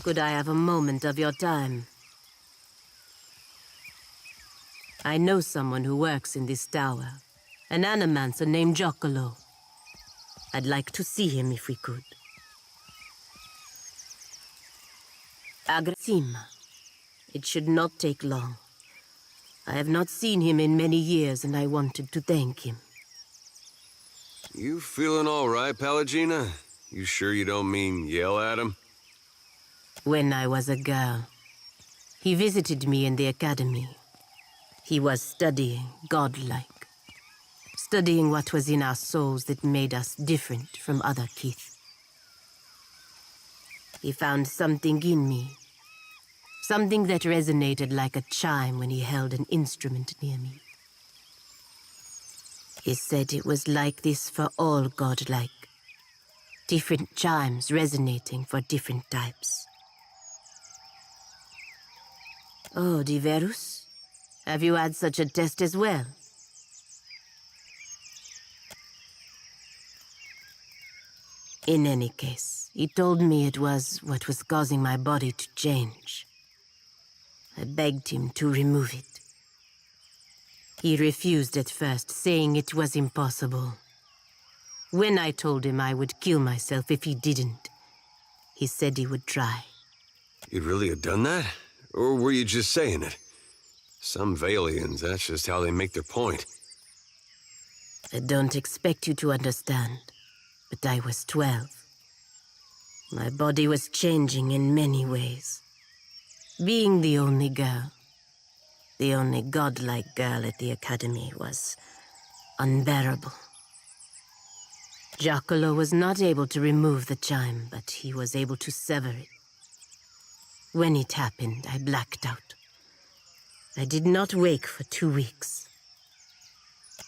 Could I have a moment of your time? I know someone who works in this tower. An animancer named Giacomo. I'd like to see him if we could. Agrasima. It should not take long. I have not seen him in many years, and I wanted to thank him. You feeling all right, Palagina? You sure you don't mean yell at him? When I was a girl, he visited me in the academy. He was studying godlike. Studying what was in our souls that made us different from other kith. He found something in me. Something that resonated like a chime when he held an instrument near me. He said it was like this for all godlike. Different chimes resonating for different types. Oh, Diverus? Have you had such a test as well? In any case, he told me it was what was causing my body to change. I begged him to remove it. He refused at first, saying it was impossible. When I told him I would kill myself if he didn't, he said he would try. You'd really have done that? Or were you just saying it? Some Valians, that's just how they make their point. I don't expect you to understand, but I was 12. My body was changing in many ways. Being the only girl, the only godlike girl at the academy, was unbearable. Giacomo was not able to remove the chime, but he was able to sever it. When it happened, I blacked out. I did not wake for 2 weeks.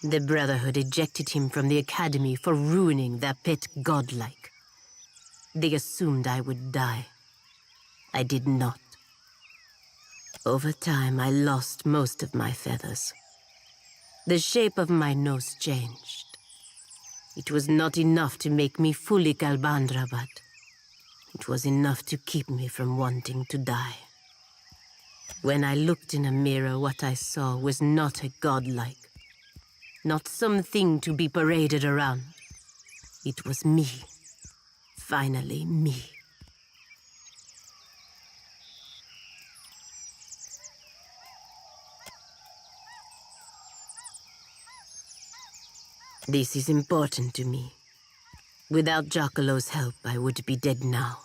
The Brotherhood ejected him from the academy for ruining their pet godlike. They assumed I would die. I did not. Over time, I lost most of my feathers. The shape of my nose changed. It was not enough to make me fully Kalbandra, but it was enough to keep me from wanting to die. When I looked in a mirror, what I saw was not a godlike. Not something to be paraded around. It was me. Finally, me. This is important to me. Without Giacomo's help, I would be dead now.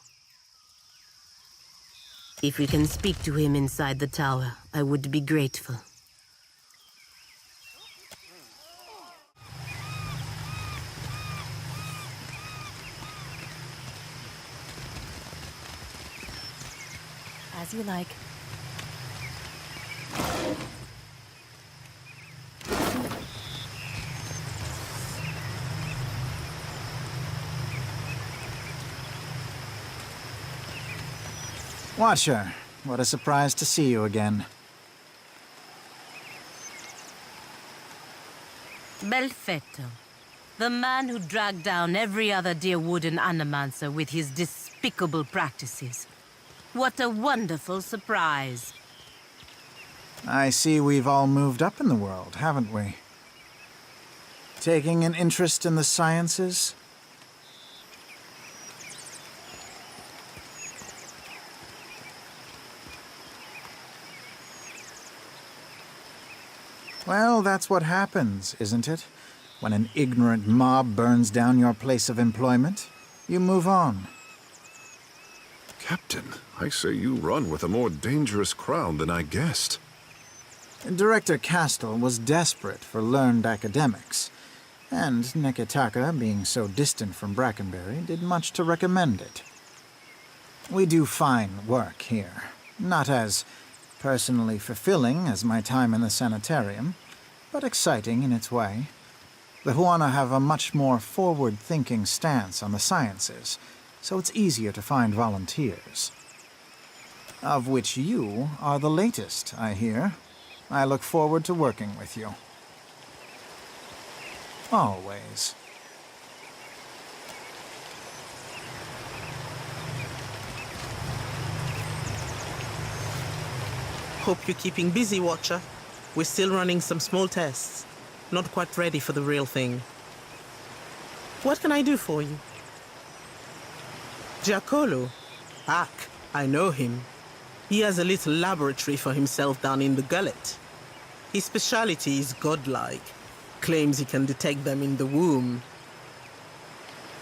If we can speak to him inside the tower, I would be grateful. As you like. Watcher, what a surprise to see you again. Belfetto, the man who dragged down every other dear wooden animancer with his despicable practices. What a wonderful surprise. I see we've all moved up in the world, haven't we? Taking an interest in the sciences? Well, that's what happens, isn't it? When an ignorant mob burns down your place of employment, you move on. Captain, I say you run with a more dangerous crowd than I guessed. Director Castle was desperate for learned academics, and Neketaka, being so distant from Brackenbury, did much to recommend it. We do fine work here, not as personally fulfilling as my time in the sanitarium, but exciting in its way. The Huana have a much more forward-thinking stance on the sciences, so it's easier to find volunteers. Of which you are the latest, I hear. I look forward to working with you. Always. Hope you're keeping busy, Watcher. We're still running some small tests. Not quite ready for the real thing. What can I do for you? Giacollo? Ak, I know him. He has a little laboratory for himself down in the gullet. His specialty is godlike. Claims he can detect them in the womb.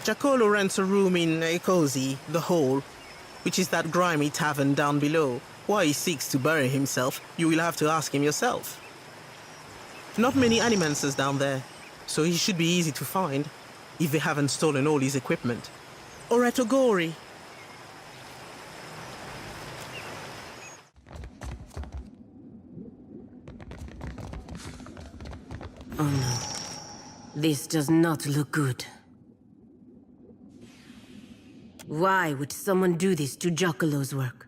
Giacollo rents a room in Ecosi, the Hole, which is that grimy tavern down below. Why he seeks to bury himself, you will have to ask him yourself. Not many animancers down there, so he should be easy to find, if they haven't stolen all his equipment. Or at Ogori. Oh no. This does not look good. Why would someone do this to Giacollo's work?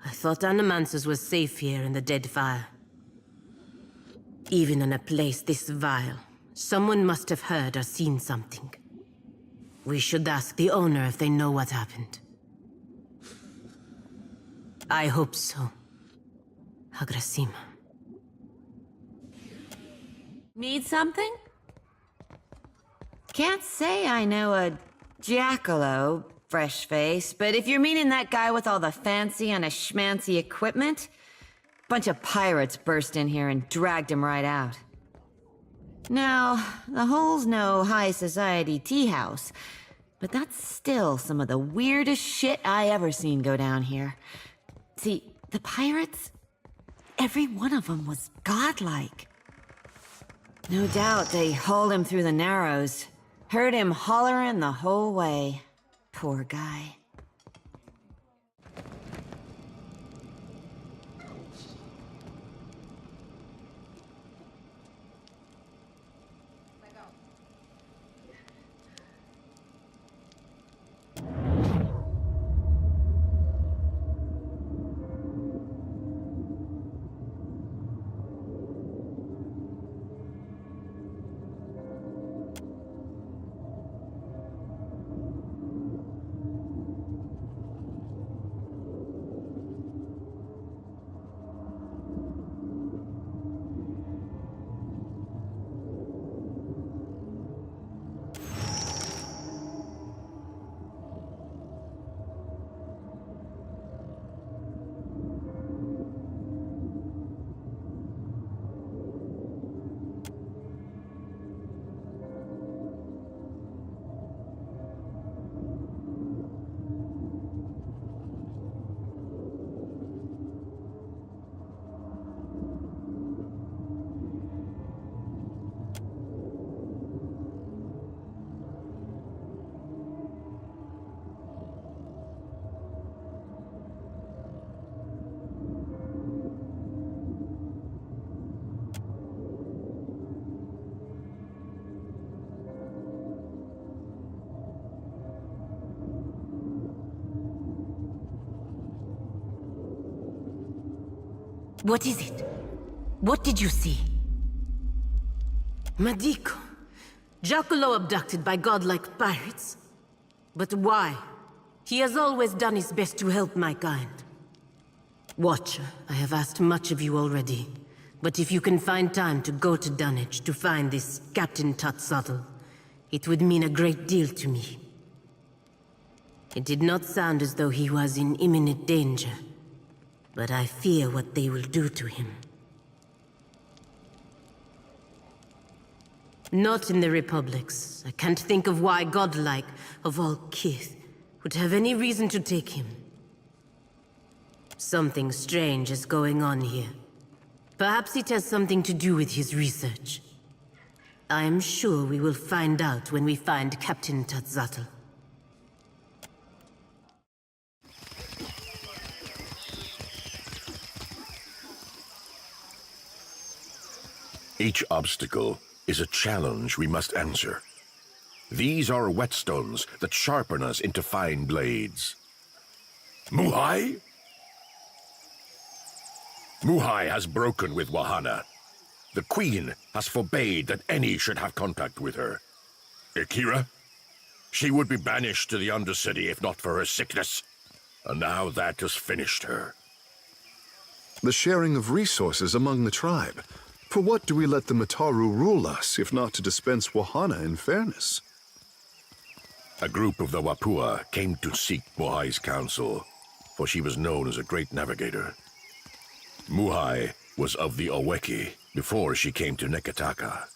I thought Animancers was safe here in the Deadfire. Even in a place this vile, someone must have heard or seen something. We should ask the owner if they know what happened. I hope so. Agrasima. Need something? Can't say I know a Giacollo, fresh face, but if you're meaning that guy with all the fancy and a schmancy equipment, bunch of pirates burst in here and dragged him right out. Now, the Hole's no high society tea house, but that's still some of the weirdest shit I ever seen go down here. See, the pirates, every one of them was godlike. No doubt they hauled him through the Narrows, heard him hollering the whole way. Poor guy. What is it? What did you see? Madiko. Giacollo abducted by godlike pirates. But why? He has always done his best to help my kind. Watcher, I have asked much of you already. But if you can find time to go to Dunwich to find this Captain Tutzottle, it would mean a great deal to me. It did not sound as though he was in imminent danger. But I fear what they will do to him. Not in the Republics. I can't think of why godlike, of all kith, would have any reason to take him. Something strange is going on here. Perhaps it has something to do with his research. I am sure we will find out when we find Captain Tutzottle. Each obstacle is a challenge we must answer. These are whetstones that sharpen us into fine blades. Muhai? Muhai has broken with Wahana. The Queen has forbade that any should have contact with her. Akira? She would be banished to the Undercity if not for her sickness. And now that has finished her. The sharing of resources among the tribe. For what do we let the Mataru rule us, if not to dispense wahana in fairness? A group of the Wapua came to seek Muhai's counsel, for she was known as a great navigator. Muhai was of the Oweki before she came to Neketaka.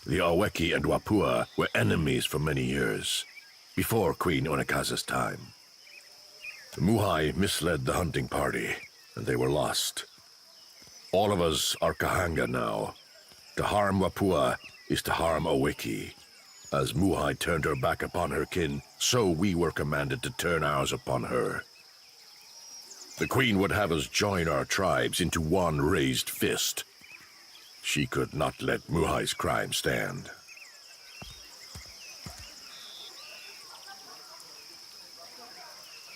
The Oweki and Wapua were enemies for many years, before Queen Onekaza's time. Muhai misled the hunting party, and they were lost. All of us are Kahanga now. To harm Wapua is to harm Oweki. As Muhai turned her back upon her kin, so we were commanded to turn ours upon her. The Queen would have us join our tribes into one raised fist. She could not let Muhai's crime stand.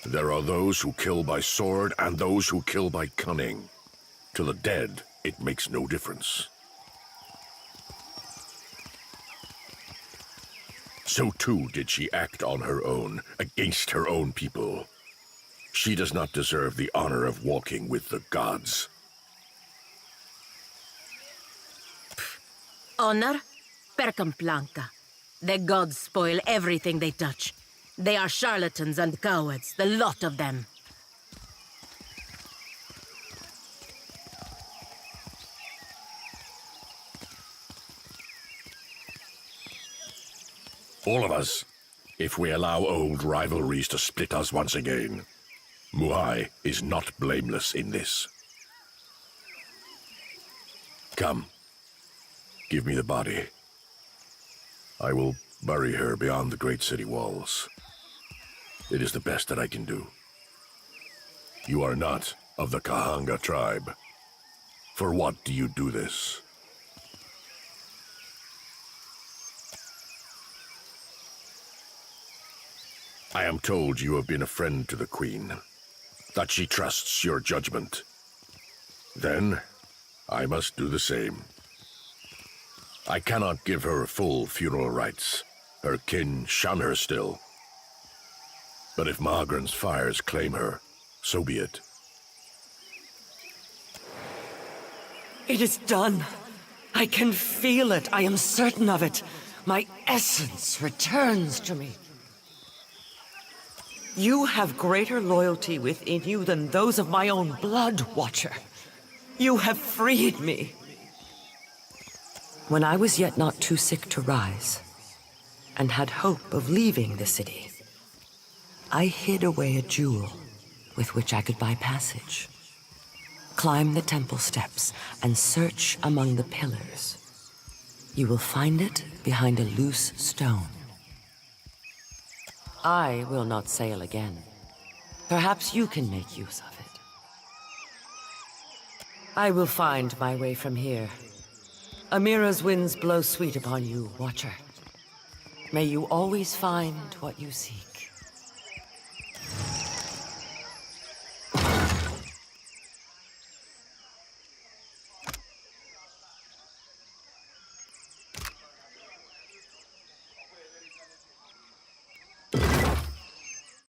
There are those who kill by sword and those who kill by cunning. To the dead, it makes no difference. So too did she act on her own, against her own people. She does not deserve the honor of walking with the gods. Honor? Percamplanca. The gods spoil everything they touch. They are charlatans and cowards, the lot of them. All of us, if we allow old rivalries to split us once again. Muhai is not blameless in this. Come, give me the body. I will bury her beyond the great city walls. It is the best that I can do. You are not of the Kahanga tribe. For what do you do this? I am told you have been a friend to the Queen, that she trusts your judgment. Then, I must do the same. I cannot give her full funeral rites. Her kin shun her still. But if Mahagran's fires claim her, so be it. It is done. I can feel it. I am certain of it. My essence returns to me. You have greater loyalty within you than those of my own blood, Watcher. You have freed me. When I was yet not too sick to rise, and had hope of leaving the city, I hid away a jewel with which I could buy passage. Climb the temple steps and search among the pillars. You will find it behind a loose stone. I will not sail again. Perhaps you can make use of it. I will find my way from here. Amira's winds blow sweet upon you, Watcher. May you always find what you seek.